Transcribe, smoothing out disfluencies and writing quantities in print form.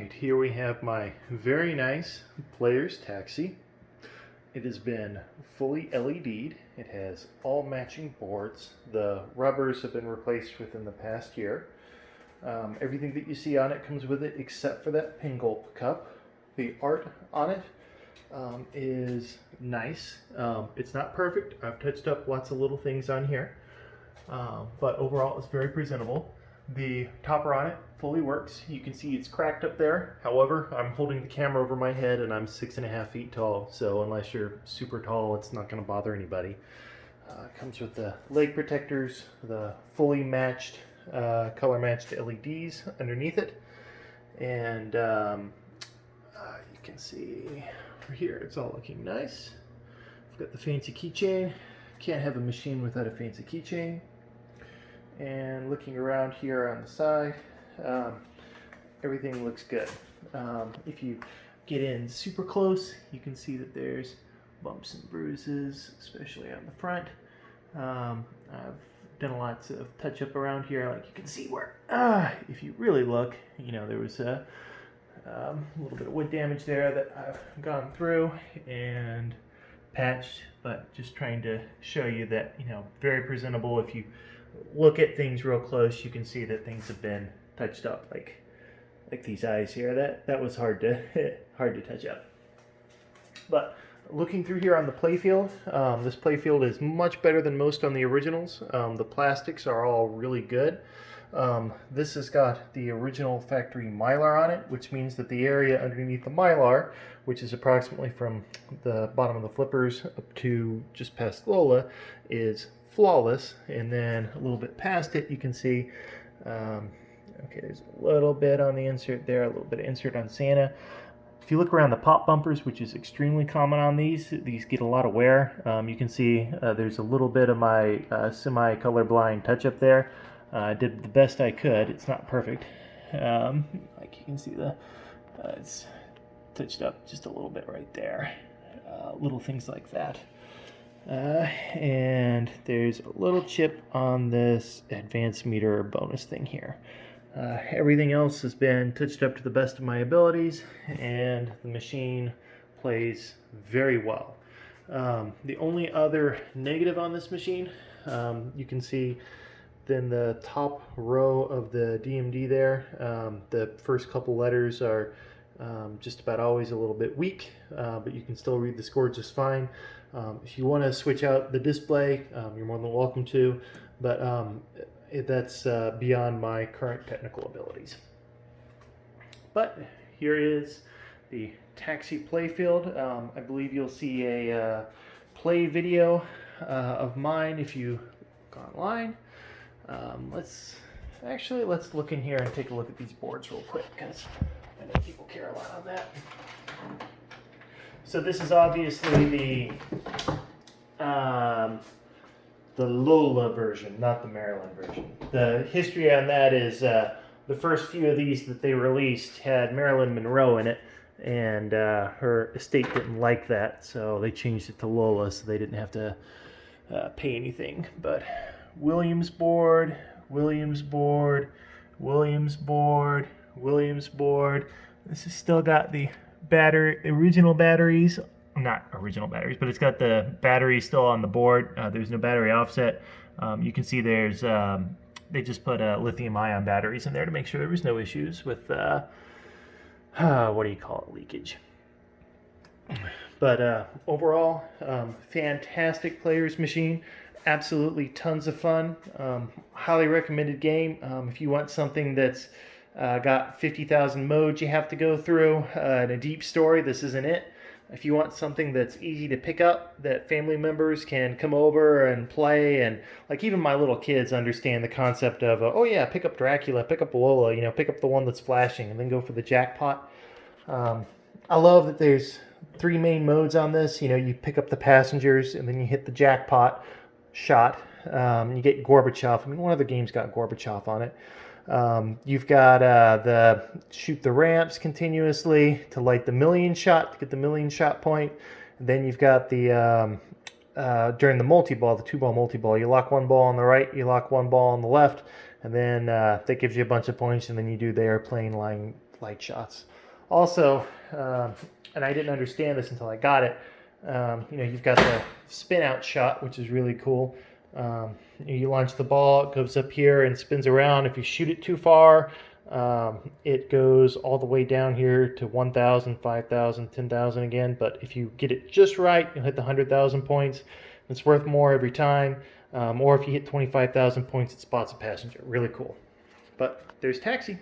Alright, here we have my very nice Player's Taxi. It has been fully LED'd. It has all matching boards. The rubbers have been replaced within the past year. Everything that you see on it comes with it except for that pin gulp cup. The art on it is nice. It's not perfect. I've touched up lots of little things on here. But overall it's very presentable. The topper on it fully works. You can see it's cracked up there. However, I'm holding the camera over my head and I'm 6.5 feet tall, so unless you're super tall, it's not going to bother anybody. It comes with the leg protectors, the fully matched, color matched LEDs underneath it, and you can see over here it's all looking nice. I've got the fancy keychain. Can't have a machine without a fancy keychain. And looking around here on the side, everything looks good. If you get in super close, you can see that there's bumps and bruises, especially on the front. I've done lots of touch up around here, like you can see where, if you really look, you know, there was a little bit of wood damage there that I've gone through and patched, but just trying to show you that, you know, very presentable. If you look at things real close, you can see that things have been touched up, like these eyes here. That was hard to touch up. But looking through here on the playfield, this playfield is much better than most on the originals. The plastics are all really good. This has got the original factory Mylar on it, which means that the area underneath the Mylar, which is approximately from the bottom of the flippers up to just past Lola, is flawless. And then a little bit past it, you can see, okay, there's a little bit on the insert there, a little bit of insert on Santa. If you look around the pop bumpers, which is extremely common on these get a lot of wear. You can see there's a little bit of my semi-colorblind touch-up there. I did the best I could. It's not perfect. Like you can see, it's touched up just a little bit right there. Little things like that. And there's a little chip on this advanced meter bonus thing here. Everything else has been touched up to the best of my abilities, and the machine plays very well. The only other negative on this machine, you can see in the top row of the DMD there, the first couple letters are just about always a little bit weak, but you can still read the score just fine. If you want to switch out the display, you're more than welcome to, but that's beyond my current technical abilities. But here is the Taxi playfield. I believe you'll see a play video of mine if you look online. Let's look in here and take a look at these boards real quick, because I know people care a lot on that. So this is obviously the Lola version, not the Maryland version. The history on that is the first few of these that they released had Marilyn Monroe in it, and her estate didn't like that, so they changed it to Lola so they didn't have to pay anything. But Williams board, Williams board, Williams board, Williams board. This has still got the original batteries, not original batteries, but it's got the batteries still on the board. There's no battery offset. You can see there's they just put lithium ion batteries in there to make sure there was no issues with what do you call it, leakage. But overall, fantastic player's machine. Absolutely tons of fun. Highly recommended game. If you want something that's got 50,000 modes you have to go through and a deep story, this isn't it. If you want something that's easy to pick up, that family members can come over and play, and like even my little kids understand the concept of, oh yeah, pick up Dracula, pick up Lola, you know, pick up the one that's flashing and then go for the jackpot. I love that there's 3 main modes on this. You know, you pick up the passengers and then you hit the jackpot shot. You get Gorbachev. I mean, one of the games got Gorbachev on it. You've got the shoot the ramps continuously to light the million shot, to get the million shot point. Then you've got the during the multi-ball, the 2-ball multi-ball, you lock one ball on the right, you lock one ball on the left, and then that gives you a bunch of points, and then you do the airplane light shots. Also, and I didn't understand this until I got it, you've got the spin out shot, which is really cool. You launch the ball, it goes up here and spins around. If you shoot it too far, it goes all the way down here to 1,000, 5,000, 10,000 again. But if you get it just right, you'll hit the 100,000 points. It's worth more every time. Or if you hit 25,000 points, it spots a passenger. Really cool. But there's Taxi.